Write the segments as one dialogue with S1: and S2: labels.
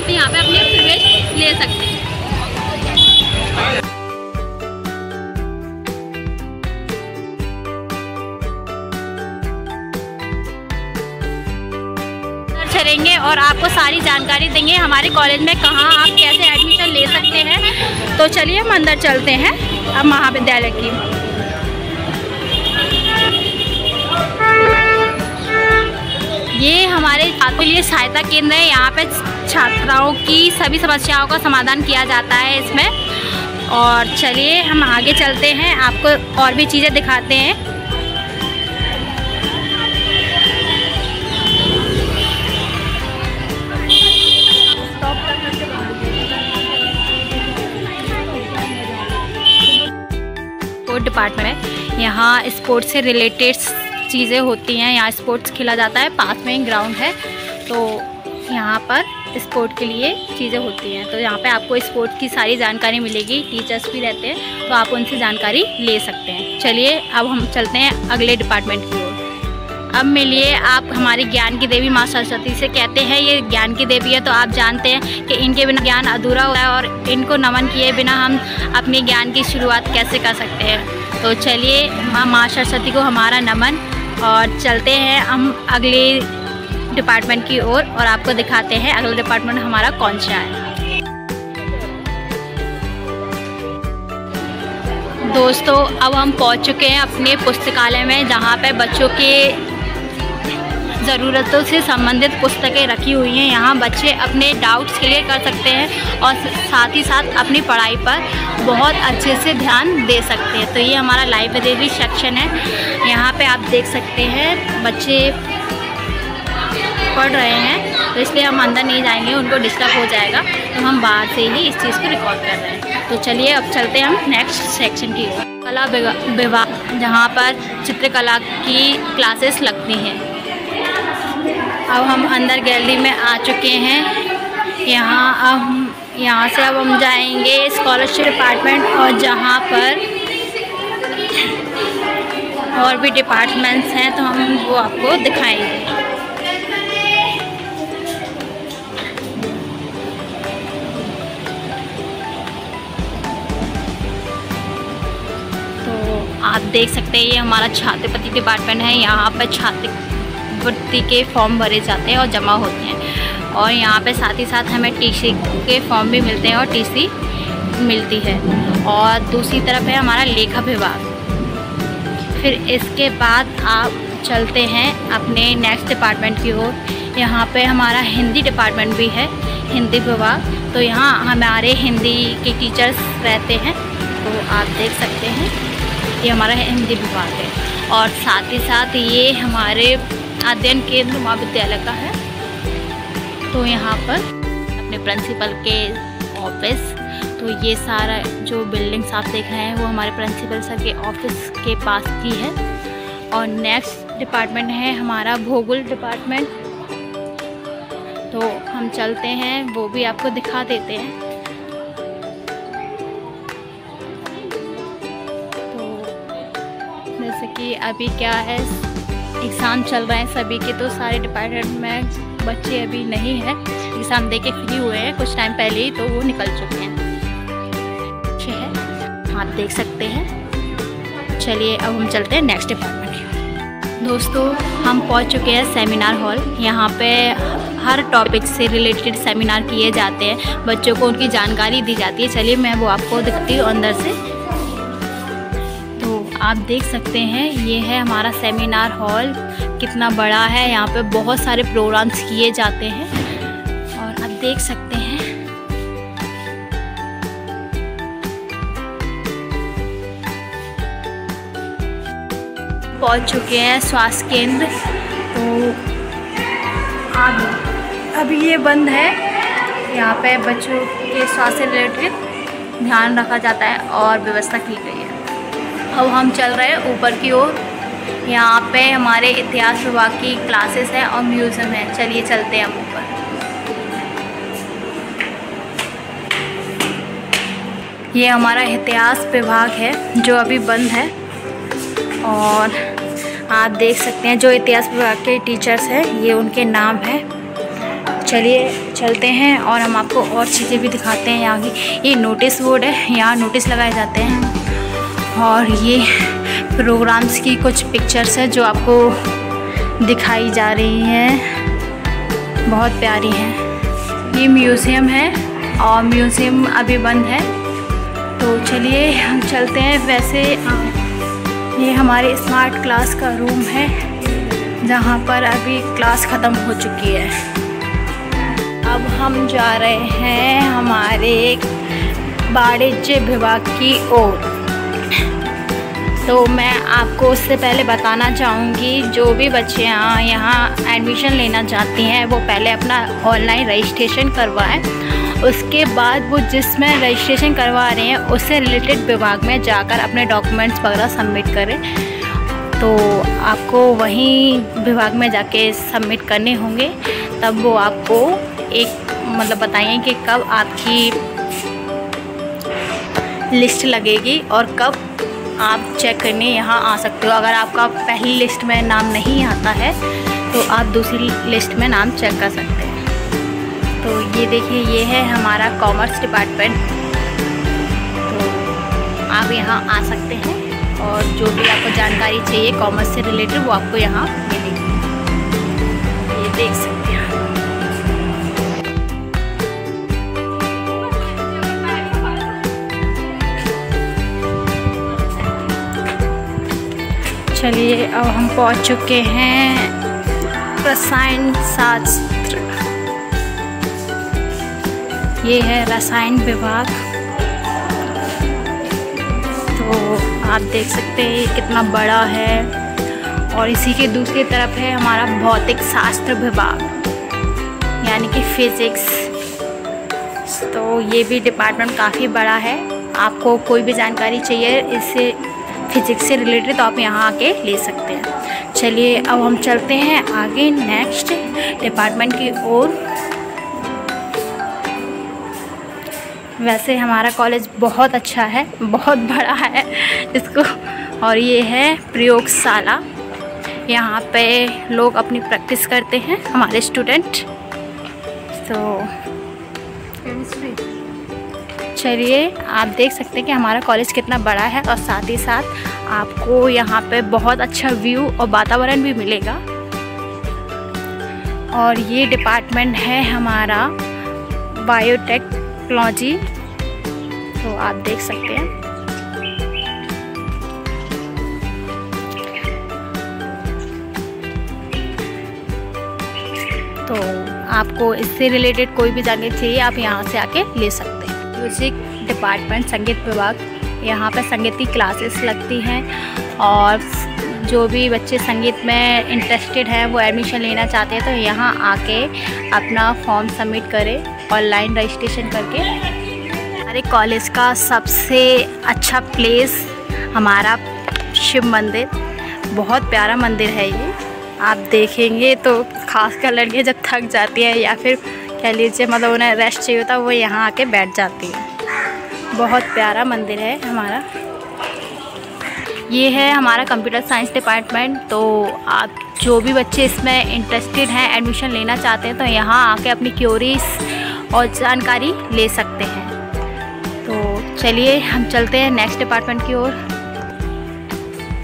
S1: आप यहाँ पे अपने प्रवेश ले सकते हैं। चलेंगे और आपको सारी जानकारी देंगे हमारे कॉलेज में कहाँ आप कैसे एडमिशन ले सकते हैं। तो चलिए हम अंदर चलते हैं अब महाविद्यालय की। ये हमारे छात्रों के लिए सहायता केंद्र है। यहाँ पे छात्राओं की सभी समस्याओं का समाधान किया जाता है इसमें। और चलिए हम आगे चलते हैं, आपको और भी चीज़ें दिखाते हैं। स्पोर्ट डिपार्टमेंट है, यहाँ स्पोर्ट्स से रिलेटेड चीज़ें होती हैं। यहाँ स्पोर्ट्स खेला जाता है, पास में ग्राउंड है, तो यहाँ पर स्पोर्ट के लिए चीज़ें होती हैं। तो यहाँ पे आपको स्पोर्ट की सारी जानकारी मिलेगी, टीचर्स भी रहते हैं, तो आप उनसे जानकारी ले सकते हैं। चलिए अब हम चलते हैं अगले डिपार्टमेंट की ओर। अब मिलिए आप हमारी ज्ञान की देवी माँ सरस्वती से। कहते हैं ये ज्ञान की देवी है, तो आप जानते हैं कि इनके बिना ज्ञान अधूरा होता है और इनको नमन किए बिना हम अपने ज्ञान की शुरुआत कैसे कर सकते हैं। तो चलिए माँ सरस्वती को हमारा नमन, और चलते हैं हम अगले डिपार्टमेंट की ओर और आपको दिखाते हैं अगला डिपार्टमेंट हमारा कौन सा है। दोस्तों अब हम पहुंच चुके हैं अपने पुस्तकालय में, जहां पे बच्चों के ज़रूरतों से संबंधित पुस्तकें रखी हुई हैं। यहाँ बच्चे अपने डाउट्स क्लियर कर सकते हैं और साथ ही साथ अपनी पढ़ाई पर बहुत अच्छे से ध्यान दे सकते हैं। तो ये हमारा लाइब्रेरी सेक्शन है। यहाँ पे आप देख सकते हैं बच्चे पढ़ रहे हैं, तो इसलिए हम अंदर नहीं जाएंगे, उनको डिस्टर्ब हो जाएगा, तो हम बाहर से ही इस चीज़ को रिकॉर्ड कर रहे हैं। तो चलिए अब चलते हैं हम नेक्स्ट सेक्शन की ओर। कला विभाग, जहाँ पर चित्रकला की क्लासेस लगती हैं। अब हम अंदर गैलरी में आ चुके हैं। यहाँ से अब हम जाएंगे स्कॉलरशिप डिपार्टमेंट, और जहाँ पर और भी डिपार्टमेंट्स हैं तो हम वो आपको दिखाएंगे। तो आप देख सकते हैं ये हमारा छात्रवृत्ति डिपार्टमेंट है। यहाँ पर छात्रवृत्ति के फॉर्म भरे जाते हैं और जमा होते हैं, और यहाँ पे साथ ही साथ हमें टीसी के फॉर्म भी मिलते हैं और टीसी मिलती है। और दूसरी तरफ है हमारा लेखा विभाग। फिर इसके बाद आप चलते हैं अपने नेक्स्ट डिपार्टमेंट की ओर। यहाँ पे हमारा हिंदी डिपार्टमेंट भी है, हिंदी विभाग। तो यहाँ हमारे हिंदी के टीचर्स रहते हैं, तो आप देख सकते हैं ये हमारा हिंदी विभाग है। और साथ ही साथ ये हमारे अध्ययन केंद्र महाविद्यालय का है। तो यहाँ पर अपने प्रिंसिपल के ऑफिस, तो ये सारा जो बिल्डिंग्स आप देख रहे हैं वो हमारे प्रिंसिपल सर के ऑफिस के पास की है। और नेक्स्ट डिपार्टमेंट है हमारा भूगोल डिपार्टमेंट। तो हम चलते हैं, वो भी आपको दिखा देते हैं। तो जैसे कि अभी क्या है, एग्ज़ाम चल रहे हैं सभी के, तो सारे डिपार्टमेंट में बच्चे अभी नहीं है, एग्ज़ाम दे के फ्री हुए हैं कुछ टाइम पहले ही, तो वो निकल चुके हैं। अच्छे हैं, आप देख सकते हैं। चलिए अब हम चलते हैं नेक्स्ट डिपार्टमेंट। दोस्तों हम पहुंच चुके हैं सेमिनार हॉल। यहाँ पे हर टॉपिक से रिलेटेड सेमिनार किए जाते हैं, बच्चों को उनकी जानकारी दी जाती है। चलिए मैं वो आपको दिखाती हूँ अंदर से। तो आप देख सकते हैं ये है हमारा सेमिनार हॉल, कितना बड़ा है। यहाँ पे बहुत सारे प्रोग्राम्स किए जाते हैं, और आप देख सकते हैं। पहुँच चुके हैं स्वास्थ्य केंद्र। तो अभी ये बंद है। यहाँ पे बच्चों के स्वास्थ्य से रिलेटेड ध्यान रखा जाता है और व्यवस्था की गई है। अब हम चल रहे हैं ऊपर की ओर। यहाँ पे हमारे इतिहास विभाग की क्लासेस हैं और म्यूज़ियम है। चलिए चलते हैं हम ऊपर। ये हमारा इतिहास विभाग है जो अभी बंद है, और आप देख सकते हैं जो इतिहास विभाग के टीचर्स हैं ये उनके नाम है। चलिए चलते हैं और हम आपको और चीज़ें भी दिखाते हैं यहाँ की। ये नोटिस बोर्ड है, यहाँ नोटिस लगाए जाते हैं और ये प्रोग्राम्स की कुछ पिक्चर्स है जो आपको दिखाई जा रही हैं, बहुत प्यारी हैं। ये म्यूज़ियम है और म्यूज़ियम अभी बंद है, तो चलिए हम चलते हैं। वैसे ये हमारे स्मार्ट क्लास का रूम है जहाँ पर अभी क्लास ख़त्म हो चुकी है। अब हम जा रहे हैं हमारे वाणिज्य विभाग की ओर। तो मैं आपको उससे पहले बताना चाहूँगी, जो भी बच्चे यहाँ एडमिशन लेना चाहती हैं वो पहले अपना ऑनलाइन रजिस्ट्रेशन करवाएं। उसके बाद वो जिसमें रजिस्ट्रेशन करवा रहे हैं उससे रिलेटेड विभाग में जाकर अपने डॉक्यूमेंट्स वगैरह सबमिट करें। तो आपको वहीं विभाग में जाके सबमिट करने होंगे, तब वो आपको एक मतलब बताइए कि कब आपकी लिस्ट लगेगी और कब आप चेक करने यहाँ आ सकते हो। अगर आपका पहली लिस्ट में नाम नहीं आता है तो आप दूसरी लिस्ट में नाम चेक कर सकते हैं। तो ये देखिए, ये है हमारा कॉमर्स डिपार्टमेंट। तो आप यहाँ आ सकते हैं और जो भी आपको जानकारी चाहिए कॉमर्स से रिलेटेड वो आपको यहाँ मिलेगी। ये देख सकते हैं। चलिए अब हम पहुँच चुके हैं रसायन शास्त्र। ये है रसायन विभाग। तो आप देख सकते हैं ये कितना बड़ा है। और इसी के दूसरी तरफ है हमारा भौतिक शास्त्र विभाग, यानी कि फिज़िक्स। तो ये भी डिपार्टमेंट काफ़ी बड़ा है। आपको कोई भी जानकारी चाहिए इससे फिज़िक्स से रिलेटेड तो आप यहाँ आके ले सकते हैं। चलिए अब हम चलते हैं आगे नेक्स्ट डिपार्टमेंट की ओर। वैसे हमारा कॉलेज बहुत अच्छा है, बहुत बड़ा है इसको। और ये है प्रयोगशाला, यहाँ पे लोग अपनी प्रैक्टिस करते हैं हमारे स्टूडेंट। तो चलिए आप देख सकते हैं कि हमारा कॉलेज कितना बड़ा है और साथ ही साथ आपको यहाँ पे बहुत अच्छा व्यू और वातावरण भी मिलेगा। और ये डिपार्टमेंट है हमारा बायोटेक्नोलॉजी। तो आप देख सकते हैं। तो आपको इससे रिलेटेड कोई भी जानकारी चाहिए आप यहाँ से आके ले सकते हैं। म्यूज़िक डिपार्टमेंट, संगीत विभाग, यहाँ पर संगीत की क्लासेस लगती हैं और जो भी बच्चे संगीत में इंटरेस्टेड हैं वो एडमिशन लेना चाहते हैं तो यहाँ आके अपना फॉर्म सबमिट करें ऑनलाइन रजिस्ट्रेशन करके। हमारे कॉलेज का सबसे अच्छा प्लेस हमारा शिव मंदिर, बहुत प्यारा मंदिर है ये। आप देखेंगे तो खासकर लड़कियाँ जब थक जाती हैं या फिर कह लीजिए मतलब उन्हें रेस्ट चाहिए होता है वो यहाँ आके बैठ जाती है। बहुत प्यारा मंदिर है हमारा। ये है हमारा कंप्यूटर साइंस डिपार्टमेंट। तो आप जो भी बच्चे इसमें इंटरेस्टेड हैं एडमिशन लेना चाहते हैं तो यहाँ आके अपनी क्यूरीज और जानकारी ले सकते हैं। तो चलिए हम चलते हैं नेक्स्ट डिपार्टमेंट की ओर।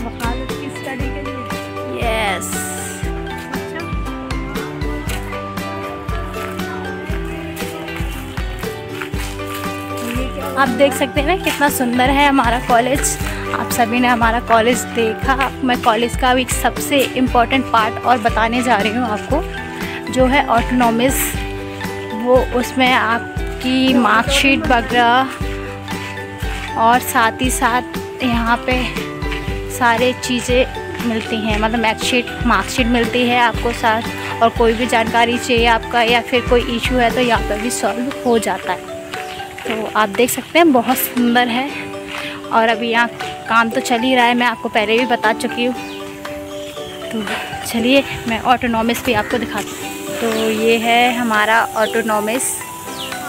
S1: वकालत की स्टडी के लिए यस। आप देख सकते हैं ना कितना सुंदर है हमारा कॉलेज। आप सभी ने हमारा कॉलेज देखा। मैं कॉलेज का एक सबसे इम्पोर्टेंट पार्ट और बताने जा रही हूँ आपको, जो है ऑटोनॉमस। वो उसमें आपकी मार्कशीट वगैरह और साथ ही साथ यहाँ पे सारे चीज़ें मिलती हैं, मतलब मार्कशीट मिलती है आपको साथ। और कोई भी जानकारी चाहिए आपका या फिर कोई इशू है तो यहाँ पर भी सॉल्व हो जाता है। तो आप देख सकते हैं बहुत सुंदर है। और अभी यहाँ काम तो चल ही रहा है, मैं आपको पहले भी बता चुकी हूँ। तो चलिए मैं ऑटोनॉमस भी आपको दिखाती हूँ। तो ये है हमारा ऑटोनॉमस,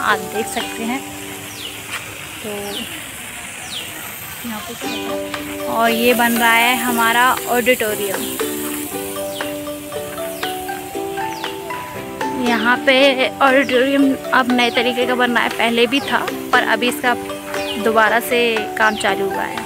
S1: आप देख सकते हैं। तो यहाँ पे और ये बन रहा है हमारा ऑडिटोरियम। यहाँ पे ऑडिटोरियम अब नए तरीके का बन रहा है, पहले भी था पर अभी इसका दोबारा से काम चालू हुआ है।